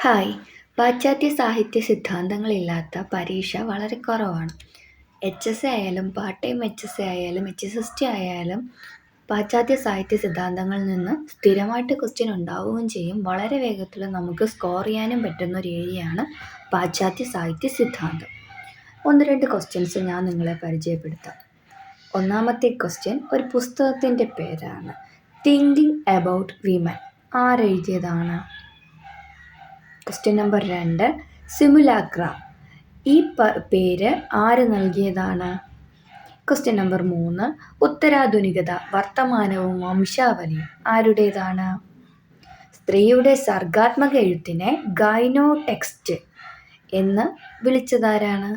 Hi. പാശ്ചാത്യ സാഹിത്യ സിദ്ധാന്തങ്ങളില്ലാത്ത പരീക്ഷ വളരെ കുറവാണ്. HSA ആയാലും പാർട്ട് ടൈം HSA ആയാലും HSST ആയാലും പാശ്ചാത്യ സാഹിത്യ സിദ്ധാന്തങ്ങളിൽ നിന്ന് സ്ഥിരമായിട്ട് ക്വസ്റ്റ്യൻ ഉണ്ടാവുകയും ചെയ്യും. വളരെ വേഗത്തിൽ നമുക്ക് സ്കോർ ചെയ്യാനും പറ്റുന്ന ഒരു ഏരിയയാണ് പാശ്ചാത്യ സാഹിത്യ സിദ്ധാന്തം. 1-2 ക്വസ്റ്റ്യൻസ് ഞാൻ നിങ്ങളെ പരിചയപ്പെടുത്താം. ഒന്നാമത്തെ ക്വസ്റ്റ്യൻ ഒരു പുസ്തകത്തിൻ്റെ പേരാണ്. Thinking about women. ആരെഴുതിയതാണ്? Question number 2, simulacra. ഈ പേര് ആര് നൽകിയതാണ്? ക്വസ്റ്റ്യൻ നമ്പർ 3, ഉത്തരാധുനികത, വർത്തമാനവും വംശാവലിയും ആരുടേതാണ്? സ്ത്രീയുടെ സർഗാത്മക എഴുത്തിനെ ഗൈനോ ടെക്സ്റ്റ് എന്ന് വിളിച്ചതാരാണ്?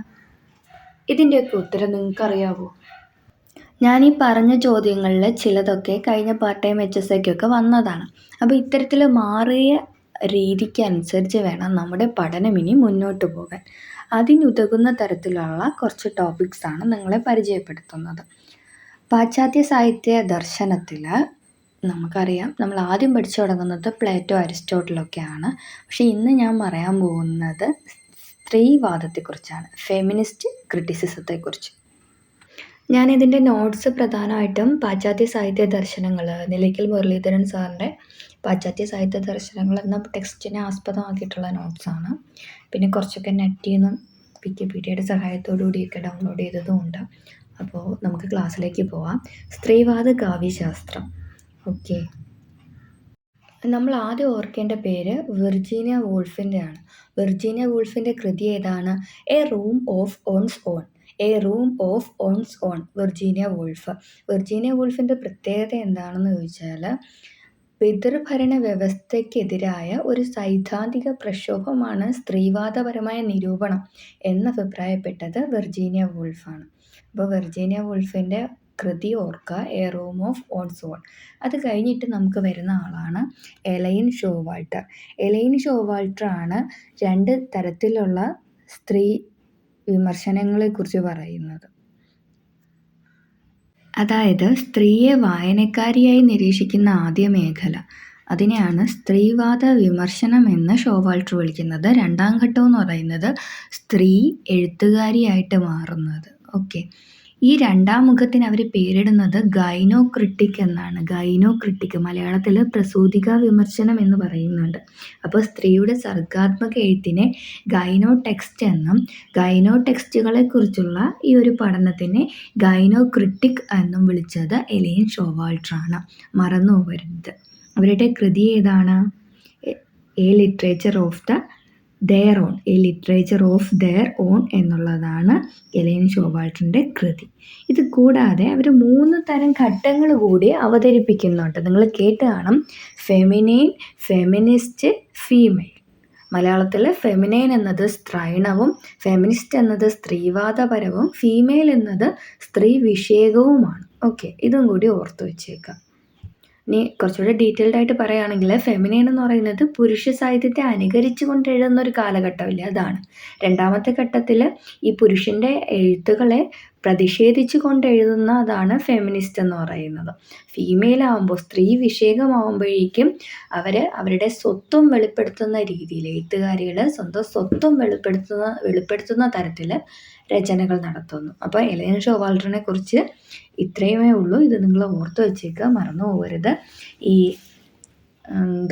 ഇതിൻ്റെയൊക്കെ ഉത്തരം നിങ്ങൾക്കറിയാവോ? ഞാനീ പറഞ്ഞ ചോദ്യങ്ങളിൽ ചിലതൊക്കെ കഴിഞ്ഞ പാർട്ട് ടൈം HSAക്കൊക്കെ വന്നതാണ്. അപ്പോൾ ഇത്തരത്തിൽ മാറിയ രീതിക്കനുസരിച്ച് വേണം നമ്മുടെ പഠനം ഇനി മുന്നോട്ട് പോകാൻ. അതിനുതകുന്ന തരത്തിലുള്ള കുറച്ച് ടോപ്പിക്സാണ് നിങ്ങളെ പരിചയപ്പെടുത്തുന്നത്. പാശ്ചാത്യ സാഹിത്യ ദർശനത്തിൽ നമുക്കറിയാം, നമ്മൾ ആദ്യം പഠിച്ചു തുടങ്ങുന്നത് പ്ലേറ്റോ, അരിസ്റ്റോട്ടിലൊക്കെയാണ്. പക്ഷേ ഇന്ന് ഞാൻ പറയാൻ പോകുന്നത് സ്ത്രീവാദത്തെക്കുറിച്ചാണ്, ഫെമിനിസ്റ്റ് ക്രിറ്റിസിസത്തെക്കുറിച്ച്. ഞാനിതിൻ്റെ നോട്ട്സ് പ്രധാനമായിട്ടും പാശ്ചാത്യ സാഹിത്യ ദർശനങ്ങൾ, നിലയ്ക്കൽ മുരളീധരൻ സാറിൻ്റെ പാശ്ചാത്യ സാഹിത്യ ദർശനങ്ങൾ എന്ന ടെക്സ്റ്റിനെ ആസ്പദമാക്കിയിട്ടുള്ള നോട്ട്സാണ്. പിന്നെ കുറച്ചൊക്കെ നെറ്റിൽ നിന്നും വിക്കിപീഡിയയുടെ സഹായത്തോടു കൂടിയൊക്കെ ഡൗൺലോഡ് ചെയ്തതുമുണ്ട്. അപ്പോൾ നമുക്ക് ക്ലാസ്സിലേക്ക് പോവാം. സ്ത്രീവാദ കാവ്യശാസ്ത്രം. ഓക്കെ, നമ്മൾ ആദ്യം ഓർക്കേണ്ട പേര് വിർജീനിയ വൂൾഫിൻ്റെയാണ്. വിർജീനിയ വൂൾഫിൻ്റെ കൃതി ഏതാണ്? A room of one's own. A room of one's own, Virginia Woolf. Virginia വൂൾഫിൻ്റെ പ്രത്യേകത എന്താണെന്ന് ചോദിച്ചാൽ, പിതൃഭരണ വ്യവസ്ഥയ്ക്കെതിരായ ഒരു സൈദ്ധാന്തിക പ്രക്ഷോഭമാണ് സ്ത്രീവാദപരമായ നിരൂപണം എന്ന് അഭിപ്രായപ്പെട്ടത് വിർജീനിയ വൂൾഫാണ്. അപ്പോൾ വിർജീനിയ വൂൾഫിൻ്റെ കൃതി ഓർക്കുക, a room of one's own. അത് കഴിഞ്ഞിട്ട് നമുക്ക് വരുന്ന ആളാണ് എലൈൻ ഷോവാൾട്ടർ. എലൈൻ ഷോവാൾട്ടർ ആണ് 2 തരത്തിലുള്ള സ്ത്രീ വിമർശനങ്ങളെക്കുറിച്ച് പറയുന്നത്. അതായത് സ്ത്രീയെ വായനക്കാരിയായി നിരീക്ഷിക്കുന്ന ആദ്യ മേഖല, അതിനെയാണ് സ്ത്രീവാദ വിമർശനം എന്ന് ഷോവാൾട്ടർ വിളിക്കുന്നത്. 2ാം ഘട്ടം എന്ന് പറയുന്നത് സ്ത്രീ എഴുത്തുകാരിയായിട്ട് മാറുന്നത്. ഓക്കെ, ഈ 2ാം മുഖത്തിന് അവർ പേരിടുന്നത് ഗൈനോ ക്രിട്ടിക് എന്നാണ്. ഗൈനോ ക്രിട്ടിക് മലയാളത്തിൽ പ്രസൂതികാ വിമർശനം എന്ന് പറയുന്നുണ്ട്. അപ്പോൾ സ്ത്രീയുടെ സർഗാത്മക എഴുത്തിനെ ഗൈനോ ടെക്സ്റ്റ് എന്നും ഗൈനോ ടെക്സ്റ്റുകളെക്കുറിച്ചുള്ള ഈ ഒരു പഠനത്തിനെ ഗൈനോ ക്രിട്ടിക് എന്നും വിളിച്ചത് എലൈൻ ഷോവാൾട്ടറാണ്. മറന്നു പോകരുത്. അവരുടെ കൃതി ഏതാണ്? A literature of their own. A literature of their own എന്നുള്ളതാണ് എലൈൻ ഷോവാൾട്ടറിൻ്റെ കൃതി. ഇത് കൂടാതെ അവർ 3 തരം ഘട്ടങ്ങൾ കൂടി അവതരിപ്പിക്കുന്നുണ്ട്. നിങ്ങൾ കേട്ട് കാണും. Feminine, feminist, female. മലയാളത്തിൽ ഫെമിനൈൻ എന്നത് സ്ത്രൈണവും, ഫെമിനിസ്റ്റ് എന്നത് സ്ത്രീവാദപരവും, ഫീമെയിൽ എന്നത് സ്ത്രീ വിഷയകവുമാണ്. ഓക്കെ, ഇതും കൂടി ഓർത്തു വെച്ചേക്കാം. ഇനി കുറച്ചുകൂടെ ഡീറ്റെയിൽഡ് ആയിട്ട് പറയുകയാണെങ്കിൽ, ഫെമിനൈൻ എന്ന് പറയുന്നത് പുരുഷ സാഹിത്യത്തെ അനുകരിച്ചു കൊണ്ട് എഴുതുന്ന ഒരു കാലഘട്ടമില്ല, അതാണ്. 2ാമത്തെ ഘട്ടത്തിൽ ഈ പുരുഷൻ്റെ എഴുത്തുകളെ പ്രതിഷേധിച്ചു കൊണ്ട് എഴുതുന്നതാണ് ഫെമിനിസ്റ്റ് എന്ന് പറയുന്നത്. ഫീമെയിൽ ആകുമ്പോൾ, സ്ത്രീ വിഷയകമാകുമ്പോഴേക്കും അവരുടെ സ്വത്വം വെളിപ്പെടുത്തുന്ന രീതിയിൽ, എഴുത്തുകാരികൾ സ്വന്തം സ്വത്വം വെളിപ്പെടുത്തുന്ന തരത്തിൽ രചനകൾ നടത്തുന്നു. അപ്പോൾ എലൈൻ ഷോവാൾട്ടറിനെ കുറിച്ച് ഇത്രയുമേ ഉള്ളൂ. ഇത് നിങ്ങൾ ഓർത്ത് വെച്ചേക്കുക, മറന്നു പോകരുത്. ഈ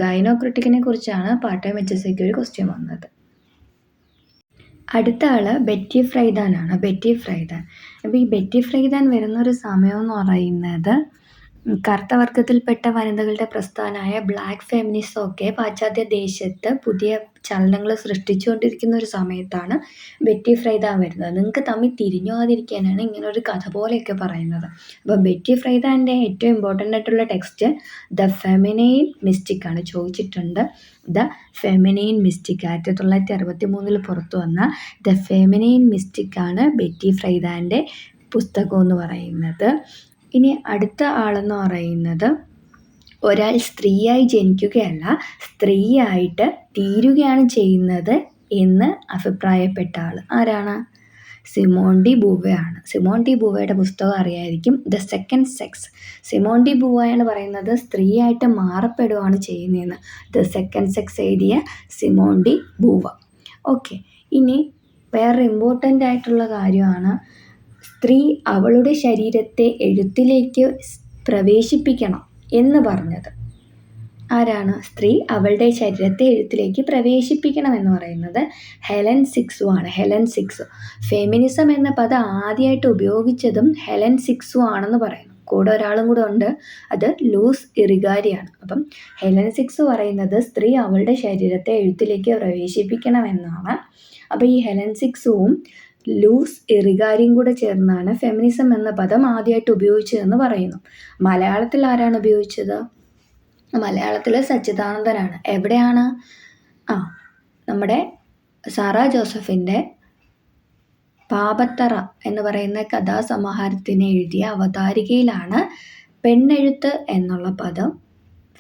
ഗൈനോ ക്രിട്ടിക്കിനെ കുറിച്ചാണ് പാർട്ട് ടൈം HSAക്ക് ഒരു ക്വസ്റ്റ്യൻ വന്നത്. അടുത്ത ആൾ ബെറ്റി ഫ്രൈദാൻ ആണ്. ബെറ്റി ഫ്രൈദാൻ. അപ്പോൾ ഈ ബെറ്റി ഫ്രൈദാൻ വരുന്നൊരു സമയം എന്ന് പറയുന്നത് കറുത്ത വർഗത്തിൽപ്പെട്ട വനിതകളുടെ പ്രസ്ഥാനമായ ബ്ലാക്ക് ഫെമിനിസം ഒക്കെ പാശ്ചാത്യ ദേശത്ത് പുതിയ ചലനങ്ങൾ സൃഷ്ടിച്ചുകൊണ്ടിരിക്കുന്ന ഒരു സമയത്താണ് ബെറ്റി ഫ്രൈദാൻ വരുന്നത്. നിങ്ങൾക്ക് തമ്മിൽ തിരിഞ്ഞു പോകാതിരിക്കാനാണ് ഇങ്ങനൊരു കഥ പോലെയൊക്കെ പറയുന്നത്. അപ്പോൾ ബെറ്റി ഫ്രൈദാൻ്റെ ഏറ്റവും ഇമ്പോർട്ടൻ്റ് ആയിട്ടുള്ള ടെക്സ്റ്റ് ദ ഫെമിനൈൻ മിസ്റ്റിക് ആണ്. ചോദിച്ചിട്ടുണ്ട്. ദ ഫെമിനൈൻ മിസ്റ്റിക് 1963 പുറത്തു വന്ന ദ ഫെമിനൈൻ മിസ്റ്റിക് ആണ് ബെറ്റി ഫ്രൈദാൻ്റെ പുസ്തകം എന്ന് പറയുന്നത്. ഇനി അടുത്ത ആളെന്ന് പറയുന്നത്, ഒരാൾ സ്ത്രീയായി ജനിക്കുകയല്ല, സ്ത്രീയായിട്ട് തീരുകയാണ് ചെയ്യുന്നത് എന്ന് അഭിപ്രായപ്പെട്ട ആൾ ആരാണ്? സിമോൺ ഡി ബൂവയാണ്. സിമോൺ ഡി ബൂവയുടെ പുസ്തകം അറിയായിരിക്കും, the second sex. Simone de ബൂവയാണ് പറയുന്നത് സ്ത്രീയായിട്ട് മാറപ്പെടുകയാണ് ചെയ്യുന്നതെന്ന്. ദ സെക്കൻഡ് സെക്സ് എഴുതിയ സിമോൺ ഡി ബൂവ. ഓക്കെ, ഇനി വേറെ ഇമ്പോർട്ടൻ്റ് ആയിട്ടുള്ള കാര്യമാണ് സ്ത്രീ അവളുടെ ശരീരത്തെ എഴുത്തിലേക്ക് പ്രവേശിപ്പിക്കണം എന്ന് പറഞ്ഞത്. ആരാണ്? സ്ത്രീ അവളുടെ ശരീരത്തെ എഴുത്തിലേക്ക് പ്രവേശിപ്പിക്കണം എന്ന് പറയുന്നത് ഹെലൻ സിക്സു ആണ്. ഹെലൻ സിക്സു. ഫെമിനിസം എന്ന പദം ആദ്യമായിട്ട് ഉപയോഗിച്ചതും ഹെലൻ സിക്സു ആണെന്ന് പറയുന്നു. കൂടെ ഒരാളും കൂടെ ഉണ്ട്, അത് ലൂസ് ഇറിഗാരിയാണ്. അപ്പം ഹെലൻ സിക്സു പറയുന്നത് സ്ത്രീ അവളുടെ ശരീരത്തെ എഴുത്തിലേക്ക് പ്രവേശിപ്പിക്കണമെന്നാണ്. അപ്പോൾ ഈ ഹെലൻ സിക്സുവും ലൂസ് ഇറിഗാരിയും കൂടെ ചേർന്നാണ് ഫെമിനിസം എന്ന പദം ആദ്യമായിട്ട് ഉപയോഗിച്ചതെന്ന് പറയുന്നു. മലയാളത്തിൽ ആരാണ് ഉപയോഗിച്ചത്? മലയാളത്തിൽ സച്ചിദാനന്ദനാണ്. എവിടെയാണ്? നമ്മുടെ സാറാ ജോസഫിൻ്റെ പാപത്തറ എന്ന് പറയുന്ന കഥാസമാഹാരത്തിന് എഴുതിയ അവതാരികയിലാണ് പെണ്ണെഴുത്ത് എന്നുള്ള പദം,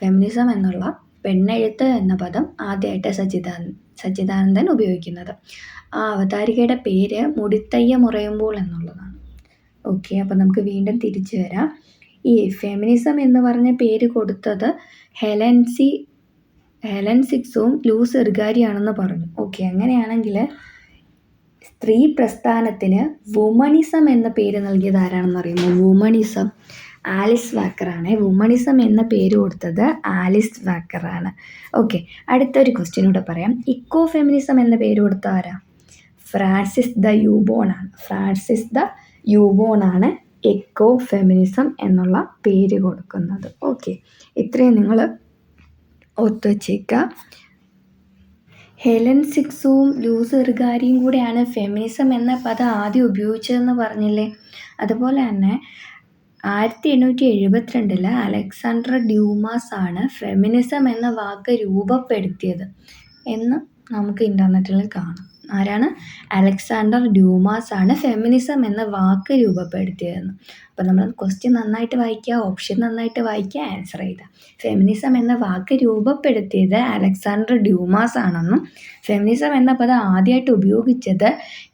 ഫെമിനിസം എന്നുള്ള പെണ്ണെഴുത്ത് എന്ന പദം ആദ്യമായിട്ട് സച്ചിദാനന്ദൻ ഉപയോഗിക്കുന്നത്. ആ അവതാരികയുടെ പേര് മുടിത്തയ്യ മുറയുമ്പോൾ എന്നുള്ളതാണ്. ഓക്കെ, അപ്പോൾ നമുക്ക് വീണ്ടും തിരിച്ചു വരാം. ഈ ഫെമിനിസം എന്ന് പറഞ്ഞ പേര് കൊടുത്തത് ഹെലൻ സിക്സും ലൂസ് ഇറിഗാരിയാണെന്ന് പറഞ്ഞു. ഓക്കെ, അങ്ങനെയാണെങ്കിൽ സ്ത്രീ പ്രസ്ഥാനത്തിന് വുമണിസം എന്ന പേര് നൽകിയത് ആരാണെന്ന് അറിയുമോ? വുമണിസം ആലിസ് വാക്കറാണ്. വുമണിസം എന്ന പേര് കൊടുത്തത് ആലിസ് വാക്കറാണ്. ഓക്കെ, അടുത്തൊരു ക്വസ്റ്റ്യൻ കൂടെ പറയാം. ഇക്കോ ഫെമിനിസം എന്ന പേര് കൊടുത്ത ആരാ? ഫ്രാൻസിസ് ദ യൂബോൺ ആണ്. ഫ്രാൻസിസ് ദ യൂബോൺ ആണ് എക്കോ ഫെമിനിസം എന്നുള്ള പേര് കൊടുക്കുന്നത്. ഓക്കെ, ഇത്രയും നിങ്ങൾ ഓർത്ത് വച്ചേക്കുക. ഹെലൻ സിക്സും ലൂസ് ഇറിഗാരിയും കൂടെയാണ് ഫെമിനിസം എന്ന പദം ആദ്യം ഉപയോഗിച്ചതെന്ന് പറഞ്ഞില്ലേ? അതുപോലെ തന്നെ 1872 അലക്സാണ്ടർ ഡ്യൂമാസ് ആണ് ഫെമിനിസം എന്ന വാക്ക് രൂപപ്പെടുത്തിയത് എന്ന് നമുക്ക് ഇൻ്റർനെറ്റിൽ കാണാം. ആരാണ്? അലക്സാണ്ടർ ഡ്യൂമാസ് ആണ് ഫെമിനിസം എന്ന വാക്ക് രൂപപ്പെടുത്തിയതെന്ന്. അപ്പോൾ നമ്മൾ ക്വസ്റ്റ്യൻ നന്നായിട്ട് വായിക്കുക, ഓപ്ഷൻ നന്നായിട്ട് വായിക്കുക, ആൻസർ ചെയ്ത. ഫെമിനിസം എന്ന വാക്ക് രൂപപ്പെടുത്തിയത് അലക്സാണ്ടർ ഡ്യൂമാസ് ആണെന്നും ഫെമിനിസം എന്ന പദം ആദ്യമായിട്ട് ഉപയോഗിച്ചത്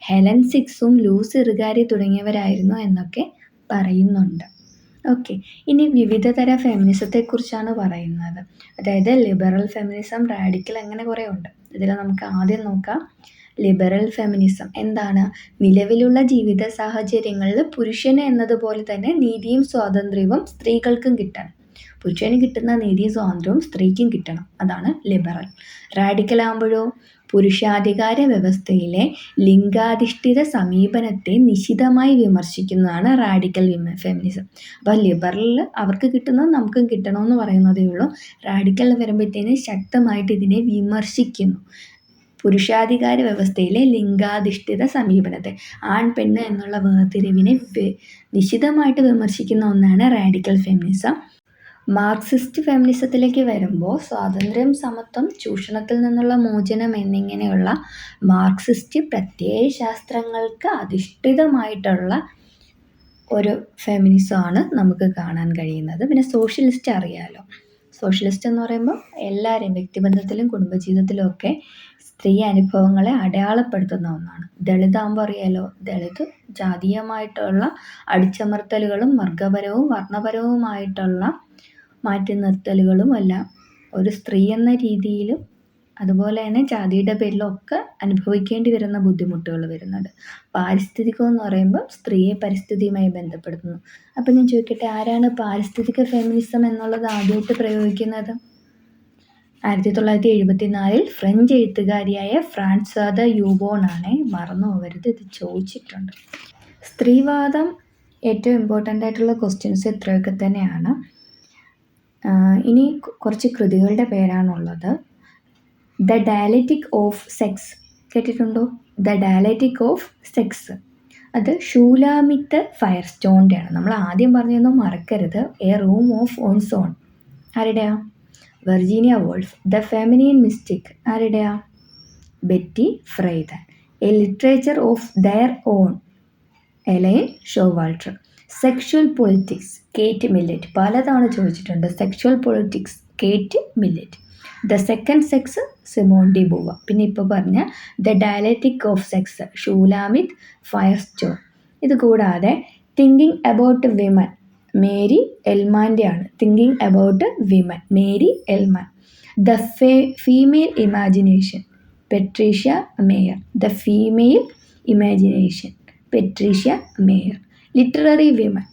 ഹെലൻ സിക്സും ലൂസ് ഇറിഗാരി തുടങ്ങിയവരായിരുന്നു എന്നൊക്കെ പറയുന്നുണ്ട്. ഓക്കെ, ഇനി വിവിധതര ഫെമിനിസത്തെക്കുറിച്ചാണ് പറയുന്നത്. അതായത് ലിബറൽ ഫെമിനിസം, റാഡിക്കൽ, അങ്ങനെ കുറേ ഉണ്ട്. ഇതിൽ നമുക്ക് ആദ്യം നോക്കാം ലിബറൽ ഫെമിനിസം. എന്താണ്? നിലവിലുള്ള ജീവിത സാഹചര്യങ്ങളിൽ പുരുഷന് എന്നതുപോലെ തന്നെ നീതിയും സ്വാതന്ത്ര്യവും സ്ത്രീകൾക്കും കിട്ടണം. പുരുഷന് കിട്ടുന്ന നീതിയും സ്വാതന്ത്ര്യവും സ്ത്രീക്കും കിട്ടണം. അതാണ് ലിബറൽ. റാഡിക്കൽ ആകുമ്പോഴോ പുരുഷാധികാര വ്യവസ്ഥയിലെ ലിംഗാധിഷ്ഠിത സമീപനത്തെ നിശിതമായി വിമർശിക്കുന്നതാണ് റാഡിക്കൽ ഫെമിനിസം. അപ്പോൾ ലിബറലിൽ അവർക്ക് കിട്ടുന്നത് നമുക്കും കിട്ടണമെന്ന് പറയുന്നതേ ഉള്ളൂ. റാഡിക്കൽ വരുമ്പോഴത്തേന് ശക്തമായിട്ട് ഇതിനെ വിമർശിക്കുന്നു. പുരുഷാധികാര വ്യവസ്ഥയിലെ ലിംഗാധിഷ്ഠിത സമീപനത്തെ, ആൺ പെണ്ണ് എന്നുള്ള വേർതിരിവിനെ നിശിതമായിട്ട് വിമർശിക്കുന്ന ഒന്നാണ് റാഡിക്കൽ ഫെമിനിസം. മാർക്സിസ്റ്റ് ഫെമിനിസത്തിലേക്ക് വരുമ്പോൾ സ്വാതന്ത്ര്യം, സമത്വം, ചൂഷണത്തിൽ നിന്നുള്ള മോചനം എന്നിങ്ങനെയുള്ള മാർക്സിസ്റ്റ് പ്രത്യയശാസ്ത്രങ്ങൾക്ക് അധിഷ്ഠിതമായിട്ടുള്ള ഒരു ഫെമിനിസമാണ് നമുക്ക് കാണാൻ കഴിയുന്നത്. പിന്നെ സോഷ്യലിസ്റ്റ് അറിയാലോ. സോഷ്യലിസ്റ്റ് എന്ന് പറയുമ്പോൾ എല്ലാവരെയും വ്യക്തിബന്ധത്തിലും കുടുംബജീവിതത്തിലും ഒക്കെ സ്ത്രീ അനുഭവങ്ങളെ അടയാളപ്പെടുത്തുന്ന ഒന്നാണ്. ദളിതാകുമ്പോൾ അറിയാലോ, ദളിത് ജാതീയമായിട്ടുള്ള അടിച്ചമർത്തലുകളും വർഗപരവും വർണ്ണപരവുമായിട്ടുള്ള മാറ്റി നിർത്തലുകളും എല്ലാം ഒരു സ്ത്രീ എന്ന രീതിയിലും അതുപോലെ തന്നെ ജാതിയുടെ പേരിലൊക്കെ അനുഭവിക്കേണ്ടി വരുന്ന ബുദ്ധിമുട്ടുകൾ വരുന്നുണ്ട്. പാരിസ്ഥിതികം എന്ന് പറയുമ്പോൾ സ്ത്രീയെ പരിസ്ഥിതിയുമായി ബന്ധപ്പെടുത്തുന്നു. അപ്പം ഞാൻ ചോദിക്കട്ടെ, ആരാണ് പാരിസ്ഥിതിക ഫെമിനിസം എന്നുള്ളത് ആദ്യമായിട്ട് പ്രയോഗിക്കുന്നത്? 1974 ഫ്രഞ്ച് എഴുത്തുകാരിയായ ഫ്രാൻസ്വാ ദ യൂബോൺ ആണ്. മറന്നു പോകരുത്, ഇത് ചോദിച്ചിട്ടുണ്ട്. സ്ത്രീവാദം ഏറ്റവും ഇമ്പോർട്ടൻ്റ് ആയിട്ടുള്ള ക്വസ്റ്റ്യൻസ് ഇത്രയൊക്കെ തന്നെയാണ്. ഇനി കുറച്ച് കൃതികളുടെ പേരാണുള്ളത്. ദ ഡയലറ്റിക് ഓഫ് സെക്സ് കേട്ടിട്ടുണ്ടോ? ദ ഡയലറ്റിക് ഓഫ് സെക്സ്, അത് ഷൂലാമിത്ത് ഫയർസ്റ്റോണിൻ്റെയാണ്. നമ്മൾ ആദ്യം പറഞ്ഞതൊന്നും മറക്കരുത്. A room of one's own ആരുടെയാ? Virginia Woolf. The feminine mystique ആരുടെയാ? Betty Friedan. A literature of their own Elaine Showalter. Sexual politics Kate Millett. പലതവണ ചോദിച്ചിട്ടുണ്ട് sexual politics Kate Millett. The second sex Simone de Beauvoir. പിന്നെ ഇപ്പോൾ പറഞ്ഞ the dialectic of sex Shulamith Firestone. ഇത് കൂടാതെ thinking about women Mary എൽമാൻ്റെ ആണ്. Thinking about women Mary Ellmann. The female imagination Patricia Meyer. The female imagination Patricia Meyer. Literary women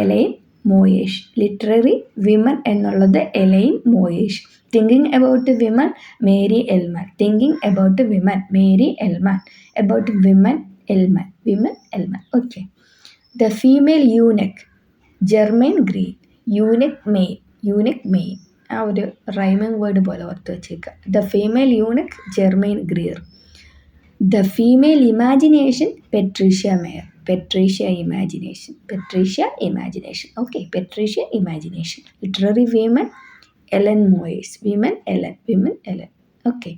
Elaine Moers. Literary women എന്നുള്ളത് Elaine Moers. Thinking about women Mary Ellmann. Thinking about women Mary Ellmann. About women Ellmann. Women Ellmann. Okay. The female eunuch Germaine Green. Eunuch main. Eunuch main ആ ഒരു rhyming word പോലെ ഓർത്ത് വെച്ചേക്കുക. The female eunuch Germaine Greer. The female imagination Patricia Meyer. Patricia imagination. Patricia imagination. Okay. Patricia imagination. Literary women Ellen Moers. Women Ellen. Women Ellen. Okay.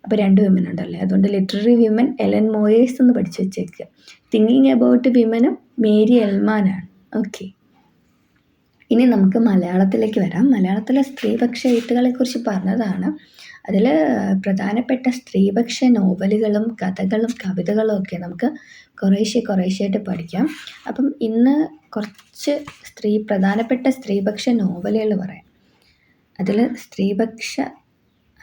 അപ്പോൾ 2 women ഉണ്ടല്ലേ, അതുകൊണ്ട് literary women Ellen മോയേഴ്സ് എന്ന് പഠിച്ചു വെച്ചേക്കുക. Thinking about വിമനും മേരി എൽമാനാണ്. Okay. ഇനി നമുക്ക് മലയാളത്തിലേക്ക് വരാം. മലയാളത്തിലെ സ്ത്രീപക്ഷ എഴുത്തുകളെക്കുറിച്ച് പറഞ്ഞതാണ്. അതിൽ പ്രധാനപ്പെട്ട സ്ത്രീപക്ഷ നോവലുകളും കഥകളും കവിതകളും ഒക്കെ നമുക്ക് കുറേശ്ശെയായിട്ട് പഠിക്കാം. അപ്പം ഇന്ന് കുറച്ച് പ്രധാനപ്പെട്ട സ്ത്രീപക്ഷ നോവലുകൾ പറയാം. അതിൽ സ്ത്രീപക്ഷ,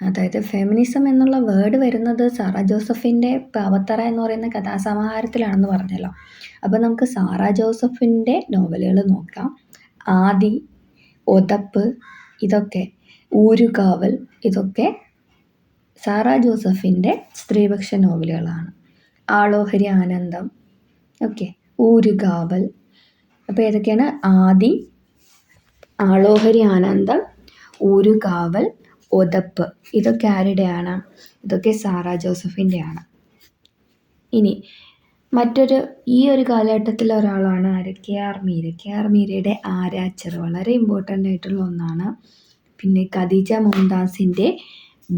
അതായത് ഫെമിനിസം എന്നുള്ള വേർഡ് വരുന്നത് സാറാ ജോസഫിൻ്റെ പാവത്തറ എന്ന് പറയുന്ന കഥാസമാഹാരത്തിലാണെന്ന് പറഞ്ഞല്ലോ. അപ്പോൾ നമുക്ക് സാറാ ജോസഫിൻ്റെ നോവലുകൾ നോക്കാം. ആദി, ഒതപ്പ്, ഇതൊക്കെ ഊരുകാവൽ, ഇതൊക്കെ സാറാ ജോസഫിൻ്റെ സ്ത്രീപക്ഷ നോവലുകളാണ്. ആളോഹരി ആനന്ദം, ഓക്കെ, ഊരുകാവൽ. അപ്പോൾ ഏതൊക്കെയാണ്? ആദി, ആളോഹരി ആനന്ദം, ഊരുകാവൽ, ഒതപ്പ്. ഇതൊക്കെ ആരുടെയാണ്? ഇതൊക്കെ സാറാ ജോസഫിൻ്റെയാണ്. ഇനി ഈ ഒരു കാലഘട്ടത്തിൽ ഒരാളാണ് ആര്? KR മീര. KR മീരയുടെ ആരാച്ചർ വളരെ ഇമ്പോർട്ടൻ്റ് ആയിട്ടുള്ള ഒന്നാണ്. പിന്നെ ഖദീജ മുംതാസിൻ്റെ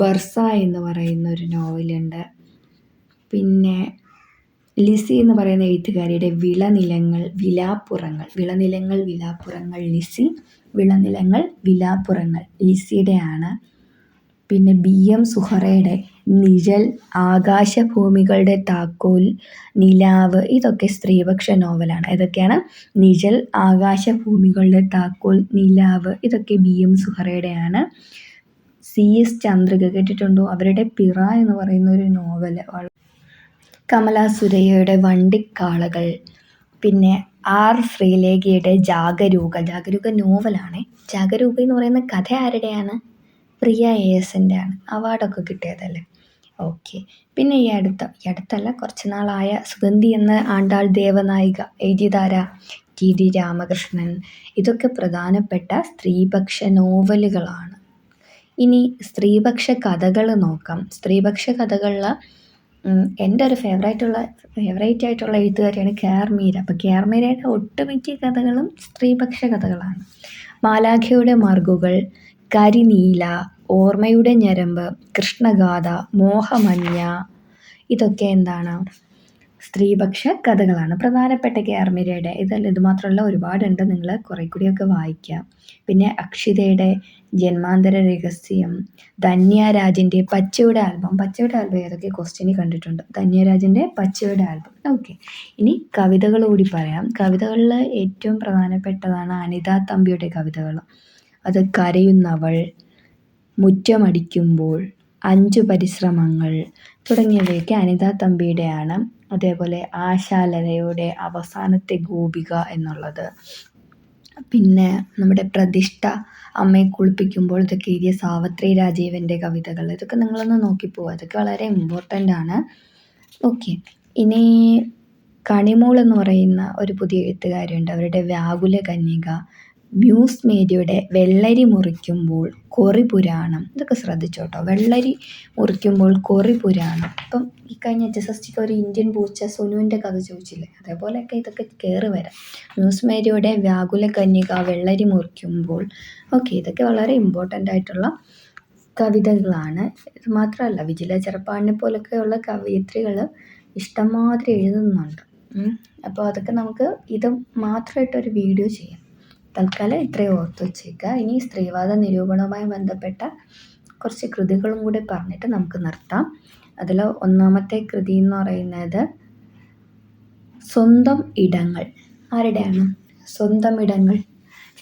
ബർസ എന്ന് പറയുന്ന ഒരു നോവലുണ്ട്. പിന്നെ ലിസി എന്ന് പറയുന്ന എഴുത്തുകാരിയുടെ വിളനിലങ്ങൾ വിലാപ്പുറങ്ങൾ. വിളനിലങ്ങൾ വിലാപ്പുറങ്ങൾ ലിസി. വിളനിലങ്ങൾ വിലാപ്പുറങ്ങൾ ലിസിയുടെയാണ്. പിന്നെ BM സുഹറയുടെ നിഴൽ, ആകാശഭൂമികളുടെ താക്കോൽ, നിലാവ്. ഇതൊക്കെ സ്ത്രീപക്ഷ നോവലാണ്. ഇതൊക്കെയാണ് നിഴൽ, ആകാശഭൂമികളുടെ താക്കോൽ, നിലാവ്. ഇതൊക്കെ BM സുഹറയുടെയാണ്. CS ചന്ദ്രിക കേട്ടിട്ടുണ്ടോ? അവരുടെ പിറ എന്ന് പറയുന്ന ഒരു നോവൽ. കമല സുരയ്യയുടെ വണ്ടിക്കാളകൾ. പിന്നെ R ശ്രീലേഖയുടെ ജാഗരൂക. ജാഗരൂക നോവലാണ്. ജാഗരൂക എന്ന് പറയുന്ന കഥ ആരുടെയാണ്? പ്രിയ ASൻ്റെ ആണ്. അവാർഡൊക്കെ കിട്ടിയതല്ലേ. ഓക്കെ. പിന്നെ ഈ അടുത്തല്ല, കുറച്ച് നാളായ സുഗന്ധി എന്ന ആണ്ടാൾ ദേവനായിക എഴുതിയതാരാ? TD രാമകൃഷ്ണൻ. ഇതൊക്കെ പ്രധാനപ്പെട്ട സ്ത്രീപക്ഷ നോവലുകളാണ്. ഇനി സ്ത്രീപക്ഷ കഥകൾ നോക്കാം. സ്ത്രീപക്ഷ കഥകളിൽ എൻ്റെ ഒരു ഫേവറേറ്റ് ആയിട്ടുള്ള എഴുത്തുകാരിയാണ് KR മീര. അപ്പോൾ KR മീരയുടെ ഒട്ടുമിക്ക കഥകളും സ്ത്രീപക്ഷ കഥകളാണ്. മാലാഖയുടെ മറുകുകൾ, കരിനീല, ഓർമ്മയുടെ ഞരമ്പ്, കൃഷ്ണഗാഥ, മോഹമഞ്ഞ. ഇതൊക്കെ എന്താണ്? സ്ത്രീപക്ഷ കഥകളാണ്. പ്രധാനപ്പെട്ട KR മീരയുടെ. ഇത് മാത്രമല്ല, ഒരുപാടുണ്ട്. നിങ്ങൾ കുറേ കൂടിയൊക്കെ വായിക്കാം. പിന്നെ അക്ഷിതയുടെ ജന്മാന്തര രഹസ്യം, ധന്യരാജിൻ്റെ പച്ചയുടെ ആൽബം. പച്ചയുടെ ആൽബം ഏതൊക്കെ ക്വസ്റ്റ്യന് കണ്ടിട്ടുണ്ട്? ധന്യരാജിൻ്റെ പച്ചയുടെ ആൽബം. ഓക്കെ. ഇനി കവിതകൾ കൂടി പറയാം. കവിതകളിൽ ഏറ്റവും പ്രധാനപ്പെട്ടതാണ് അനിത തമ്പിയുടെ കവിതകൾ. അത് കരയുന്നവൾ, മുറ്റമടിക്കുമ്പോൾ, 5 പരിശ്രമങ്ങൾ തുടങ്ങിയവയൊക്കെ അനിത തമ്പിയുടെയാണ്. അതേപോലെ ആശാലതയുടെ അവസാനത്തെ ഗോപിക എന്നുള്ളത്. പിന്നെ നമ്മുടെ പ്രതിഷ്ഠ, അമ്മയെ കുളിപ്പിക്കുമ്പോൾ, ഇതൊക്കെ എഴുതിയ സാവിത്രി രാജീവൻ്റെ കവിതകൾ. ഇതൊക്കെ നിങ്ങളൊന്ന് നോക്കിപ്പോവുക. ഇതൊക്കെ വളരെ ഇമ്പോർട്ടൻ്റ് ആണ്. ഓക്കെ. ഇനി കണിമോൾ എന്ന് പറയുന്ന ഒരു പുതിയ എഴുത്തുകാരിയുണ്ട്. അവരുടെ വ്യാകുല കന്യക. മ്യൂസ് മേരിയുടെ വെള്ളരി മുറിക്കുമ്പോൾ, കൊറി പുരാണം. ഇതൊക്കെ ശ്രദ്ധിച്ചോട്ടോ. വെള്ളരി മുറിക്കുമ്പോൾ, കൊറി പുരാണം. ഇപ്പം ഈ കഴിഞ്ഞ HSSTക്ക് ഒരു ഇന്ത്യൻ പൂച്ച സുനുവിൻ്റെ കഥ ചോദിച്ചില്ലേ, അതേപോലെയൊക്കെ ഇതൊക്കെ കയറി വരാം. മ്യൂസ് മേരിയുടെ വ്യാകുല കന്യക, വെള്ളരി മുറിക്കുമ്പോൾ. ഓക്കെ. ഇതൊക്കെ വളരെ ഇമ്പോർട്ടൻ്റ് ആയിട്ടുള്ള കവിതകളാണ്. ഇത് മാത്രമല്ല, വിജില ചെറുപ്പാടിനെ പോലൊക്കെയുള്ള കവയിത്രികൾ ഇഷ്ടംമാതിരി എഴുതുന്നുണ്ട്. അപ്പോൾ അതൊക്കെ നമുക്ക് ഇത് മാത്രമായിട്ടൊരു വീഡിയോ ചെയ്യാം. തൽക്കാലം ഇത്രയും ഓർത്ത് വെച്ചേക്കുക. ഇനി സ്ത്രീവാദ നിരൂപണവുമായി ബന്ധപ്പെട്ട കുറച്ച് കൃതികളും കൂടി പറഞ്ഞിട്ട് നമുക്ക് നിർത്താം. അതിൽ ഒന്നാമത്തെ കൃതി എന്ന് പറയുന്നത് സ്വന്തം ഇടങ്ങൾ. ആരുടെയാണ്? സ്വന്തം ഇടങ്ങൾ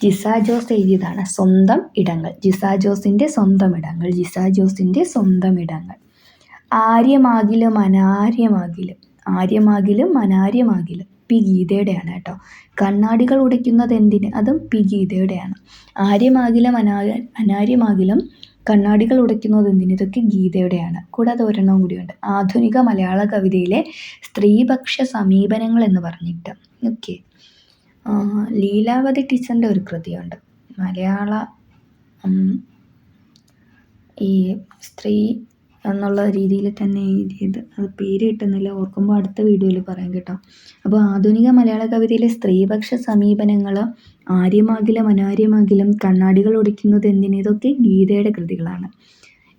ജിസ ജോസ് എഴുതിയതാണ്. സ്വന്തം ഇടങ്ങൾ, ജിസ ജോസിൻ്റെ സ്വന്തം ഇടങ്ങൾ, ജിസ ജോസിൻ്റെ സ്വന്തം ഇടങ്ങൾ. ആര്യമാകിലും അനാര്യമാകിലും, ആര്യമാകിലും അനാര്യമാകിലും പി ഗീതയുടെയാണ് കേട്ടോ. കണ്ണാടികൾ ഉടയ്ക്കുന്നത് എന്തിന്? അതും പി ഗീതയുടെയാണ്. ആര്യമാകിലും അനാര്യമാകിലും കണ്ണാടികൾ ഉടയ്ക്കുന്നത് എന്തിന്? ഇതൊക്കെ ഗീതയുടെയാണ്. കൂടാതെ ഒരെണ്ണം കൂടിയുണ്ട്, ആധുനിക മലയാള കവിതയിലെ സ്ത്രീപക്ഷ സമീപനങ്ങൾ എന്ന് പറഞ്ഞിട്ട്. ഓക്കെ, ലീലാവതി ടീച്ചറിൻ്റെ ഒരു കൃതിയുണ്ട്, മലയാള ഈ സ്ത്രീ എന്നുള്ള രീതിയിൽ തന്നെ എഴുതിയത്. അത് പേര് കിട്ടുന്നില്ല, ഓർക്കുമ്പോൾ അടുത്ത വീഡിയോയിൽ പറയാം കേട്ടോ. അപ്പോൾ ആധുനിക മലയാള കവിതയിലെ സ്ത്രീപക്ഷ സമീപനങ്ങൾ, ആര്യമാകിലും അനാര്യമാകിലും കണ്ണാടികൾ ഒടിക്കുന്നത് എന്തിന്, ഇതൊക്കെ ഗീതയുടെ കൃതികളാണ്.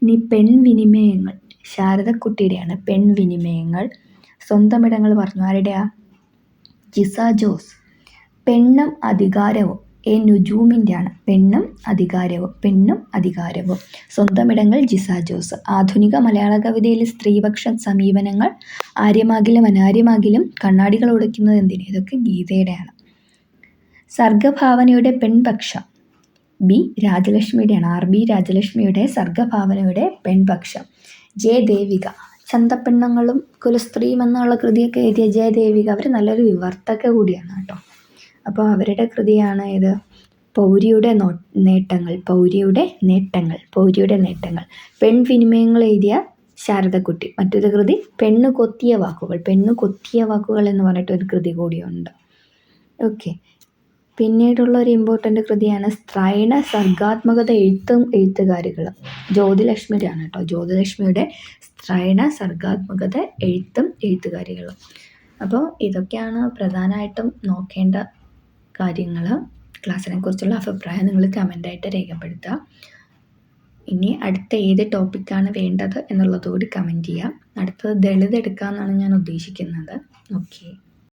ഇനി പെൺവിനിമയങ്ങൾ ശാരദക്കുട്ടിയുടെയാണ്. പെൺവിനിമയങ്ങൾ. സ്വന്തം ഇടങ്ങൾ പറഞ്ഞു, ആരുടെയാ? ജിസ ജോസ്. പെണ്ണും അധികാരവും എ നുജൂമിൻ്റെയാണ്. പെണ്ണും അധികാരവും, പെണ്ണും അധികാരവും. സ്വന്തം ഇടങ്ങൾ ജിസ ജോസ്. ആധുനിക മലയാള കവിതയിലെ സ്ത്രീപക്ഷ സമീപനങ്ങൾ, ആര്യമാകിലും അനാര്യമാകിലും കണ്ണാടികൾ ഉടയ്ക്കുന്നത് എന്തിന്, ഇതൊക്കെ ഗീതയുടെയാണ്. സർഗഭാവനയുടെ പെൺപക്ഷം ബി രാജലക്ഷ്മിയുടെയാണ്. ആർ ബി രാജലക്ഷ്മിയുടെ സർഗഭാവനയുടെ പെൺപക്ഷം. ജയദേവിക. ചന്തപ്പെണ്ണുങ്ങളും കുലസ്ത്രീയും എന്നുള്ള കൃതിയൊക്കെ എഴുതിയ ജയദേവിക, അവർ നല്ലൊരു വിവർത്തക കൂടിയാണ് കേട്ടോ. അപ്പോൾ അവരുടെ കൃതിയാണ് ഇത്, പൗരിയുടെ നേട്ടങ്ങൾ, പൗരിയുടെ നേട്ടങ്ങൾ, പൗരിയുടെ നേട്ടങ്ങൾ. പെൺവിനിമയങ്ങൾ എഴുതിയ ശാരദക്കുട്ടി. മറ്റൊരു കൃതി പെണ്ണു കൊത്തിയ വാക്കുകൾ, പെണ്ണു കൊത്തിയ വാക്കുകൾ എന്ന് പറഞ്ഞിട്ടൊരു കൃതി കൂടിയുണ്ട്. ഓക്കെ, പിന്നീടുള്ള ഒരു ഇമ്പോർട്ടൻ്റ് കൃതിയാണ് സ്ത്രൈണ സർഗാത്മകത എഴുത്തും എഴുത്തുകാരികളും. ജ്യോതിലക്ഷ്മിയുടെയാണ് കേട്ടോ. ജ്യോതിലക്ഷ്മിയുടെ സ്ത്രൈണ സർഗാത്മകത എഴുത്തും എഴുത്തുകാരികളും. അപ്പോൾ ഇതൊക്കെയാണ് പ്രധാനമായിട്ടും നോക്കേണ്ട കാര്യങ്ങൾ. ക്ലാസ്സിനെ കുറിച്ചുള്ള അഭിപ്രായം നിങ്ങൾ കമൻ്റായിട്ട് രേഖപ്പെടുത്തുക. ഇനി അടുത്ത ഏത് ടോപ്പിക്കാണ് വേണ്ടത് എന്നുള്ളതുകൂടി കമൻറ്റ് ചെയ്യാം. അടുത്തത് ദളിത് എടുക്കാമെന്നാണ് ഞാൻ ഉദ്ദേശിക്കുന്നത്. ഓക്കെ.